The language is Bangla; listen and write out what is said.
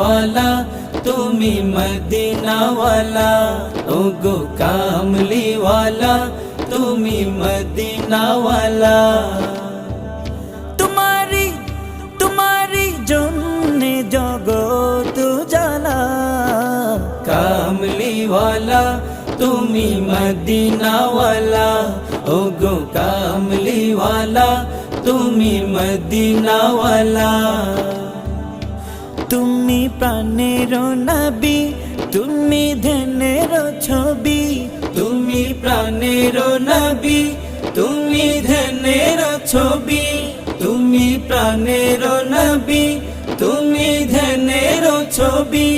वाला তুমি মদিনা वाला ওগো কামলি वाला তুমি মদিনা वाला तुम्हारी জন্যে জগৎ জ্বালা কামলি वाला তুমি মদিনা वाला ওগো কামলি वाला তুমি মদিনা वाला তুমি প্রাণের নবী তুমি ধ্যানের ছবি তুমি প্রাণের নবী তুমি ধ্যানের ছবি তুমি প্রাণের নবী তুমি ধ্যানের ছবি